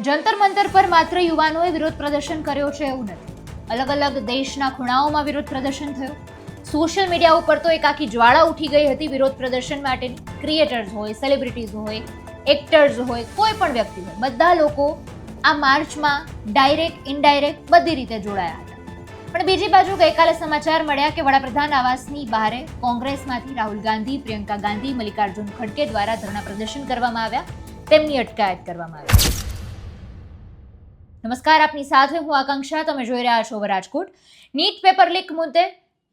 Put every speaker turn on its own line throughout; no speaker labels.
જંતર મંતર પર માત્ર યુવાનોએ વિરોધ પ્રદર્શન કર્યો છે એવું નથી. અલગ અલગ દેશના ખૂણાઓમાં વિરોધ પ્રદર્શન થયું. સોશિયલ મીડિયા ઉપર તો એક આખી જ્વાળા ઉઠી ગઈ હતી વિરોધ પ્રદર્શન માટેની. ક્રિએટર્સ હોય, સેલિબ્રિટીઝ હોય, એક્ટર્સ હોય, કોઈ પણ વ્યક્તિ હોય, બધા લોકો આ માર્ચમાં ડાયરેક્ટ ઇનડાયરેક્ટ બધી રીતે જોડાયા હતા. પણ બીજી બાજુ ગઈકાલે સમાચાર મળ્યા કે વડાપ્રધાન આવાસની બહારે કોંગ્રેસમાંથી રાહુલ ગાંધી, પ્રિયંકા ગાંધી, મલ્લિકાર્જુન ખડગે દ્વારા ધરણા પ્રદર્શન કરવામાં આવ્યા. તેમની અટકાયત કરવામાં આવી. નમસ્કાર, આપની સાથે હું આકાંક્ષા. તમે જોઈ રહ્યા છો રાજકોટ. નીટ પેપર લીક મુદ્દે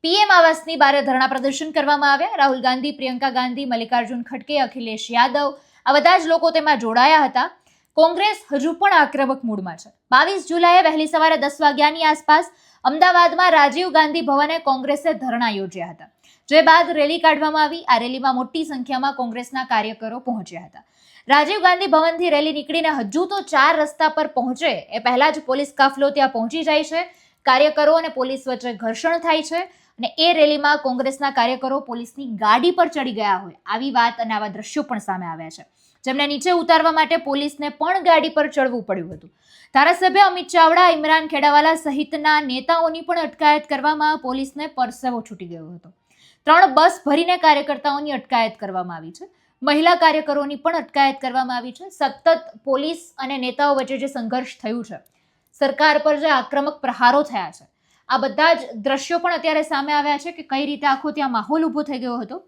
પીએમ આવાસની બહાર ધરણા પ્રદર્શન કરવામાં આવ્યા. રાહુલ ગાંધી, પ્રિયંકા ગાંધી, મલ્લિકાર્જુન ખડગે, અખિલેશ યાદવ આ બધા જ લોકો તેમાં જોડાયા હતા. કોંગ્રેસ હજુ પણ આક્રમક મૂડમાં છે. 22 જુલાઈએ વહેલી સવારે 10 વાગ્યાની આસપાસ અમદાવાદમાં રાજીવ ગાંધી ભવને કોંગ્રેસે ધરણા યોજ્યા હતા. જે બાદ રેલી કાઢવામાં આવી. આ રેલીમાં મોટી સંખ્યામાં કોંગ્રેસના કાર્યકરો પહોંચ્યા હતા. રાજીવ ગાંધી ભવનથી રેલી નીકળીને હજુ તો 4 રસ્તા પર પહોંચે એ પહેલા જ પોલીસ કાફલો ત્યાં પહોંચી જાય છે. કાર્યકરો અને પોલીસ વચ્ચે ઘર્ષણ થાય છે અને એ રેલીમાં કોંગ્રેસના કાર્યકરો પોલીસની ગાડી પર ચડી ગયા હોય આવી વાત અને આવા દ્રશ્યો પણ સામે આવ્યા છે. જેમને નીચે ઉતારવા માટે પોલીસને પણ ગાડી પર ચડવું પડ્યું હતું. ધારાસભ્ય અમિત ચાવડા, ઇમરાન ખેડાવાલા સહિતના નેતાઓની પણ અટકાયત કરવામાં પોલીસને પરસેવો છૂટી ગયો હતો. 3 બસ ભરીને કાર્યકર્તાઓની અટકાયત કરવામાં આવી છે. મહિલા કાર્યકરોની પણ અટકાયત કરવામાં આવી છે. સતત પોલીસ અને નેતાઓ વચ્ચે જે સંઘર્ષ થયું છે, સરકાર પર જે આક્રમક પ્રહારો થયા છે, આ બધા જ દ્રશ્યો પણ અત્યારે સામે આવ્યા છે કે કઈ રીતે આખો ત્યાં માહોલ ઊભો થઈ ગયો હતો.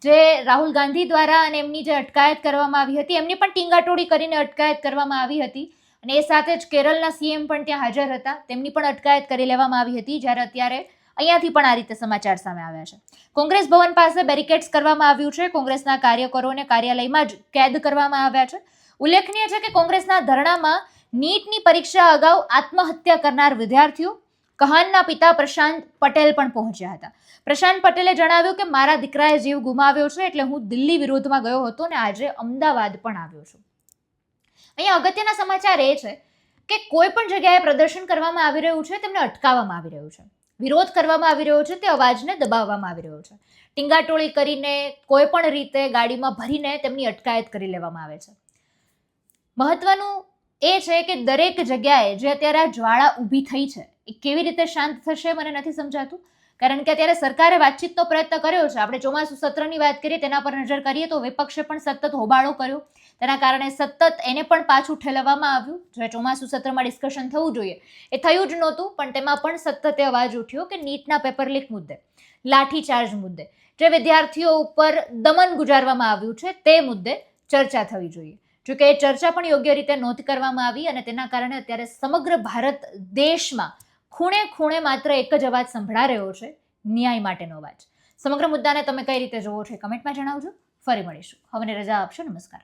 જે રાહુલ ગાંધી દ્વારા અને એમની જે અટકાયત કરવામાં આવી હતી, એમની પણ ટીંગાટોળી કરીને અટકાયત કરવામાં આવી હતી. અને એ સાથે જ કેરળના સીએમ પણ ત્યાં હાજર હતા. તેમની પણ અટકાયત કરી લેવામાં આવી હતી. જ્યારે અત્યારે અહીંયાથી પણ આ રીતે સમાચાર સામે આવ્યા છે. કોંગ્રેસ ભવન પાસે બેરિકેડ્સ કરવામાં આવ્યું છે. કોંગ્રેસના કાર્યકરોને કાર્યાલયમાં જ કેદ કરવામાં આવ્યા છે. ઉલ્લેખનીય છે કે કોંગ્રેસના ધરણામાં નીટની પરીક્ષા અગાઉ આત્મહત્યા કરનાર વિદ્યાર્થીઓ કહાનના પિતા પ્રશાંત પટેલ પણ પહોંચ્યા હતા. પ્રશાંત પટેલે જણાવ્યું કે મારા દીકરાએ જીવ ગુમાવ્યો છે, એટલે હું દિલ્હી વિરોધમાં ગયો હતો અને આજે અમદાવાદ પણ આવ્યો છું. અહીંયા અગત્યના સમાચાર એ છે કે કોઈ પણ જગ્યાએ પ્રદર્શન કરવામાં આવી રહ્યું છે તેમને અટકાવવામાં આવી રહ્યું છે. વિરોધ કરવામાં આવી રહ્યો છે તે અવાજને દબાવવામાં આવી રહ્યો છે. ટીંગાટોળી કરીને કોઈ પણ રીતે ગાડીમાં ભરીને તેમની અટકાયત કરી લેવામાં આવે છે. મહત્વનું એ છે કે દરેક જગ્યાએ જે અત્યારે આ જ્વાળા ઊભી થઈ છે એ કેવી રીતે શાંત થશે મને નથી સમજાતું. કારણ કે અત્યારે સરકારે વાતચીતનો પ્રયત્ન કર્યો છે. આપણે ચોમાસુ સત્રની વાત કરીએ, તેના પર નજર કરીએ તો વિપક્ષે પણ સતત હોબાળો કર્યો. તેના કારણે સતત એને પણ પાછું ઠેલવવામાં આવ્યું. જે ચોમાસુ સત્રમાં ડિસ્કશન થવું જોઈએ એ થયું જ નહોતું. પણ તેમાં પણ સતત એ અવાજ ઉઠ્યો કે નીટના પેપર લીક મુદ્દે, લાઠીચાર્જ મુદ્દે, જે વિદ્યાર્થીઓ ઉપર દમન ગુજારવામાં આવ્યું છે તે મુદ્દે ચર્ચા થવી જોઈએ. જોકે એ ચર્ચા પણ યોગ્ય રીતે નહોતી કરવામાં આવી અને તેના કારણે અત્યારે સમગ્ર ભારત દેશમાં ખૂણે ખૂણે માત્ર એક જ અવાજ સંભળાઈ રહ્યો છે, ન્યાય માટેનો અવાજ. સમગ્ર મુદ્દાને તમે કઈ રીતે જોવો છો કમેન્ટમાં જણાવજો. ફરી મળીશું. હવે રજા આપશો. નમસ્કાર.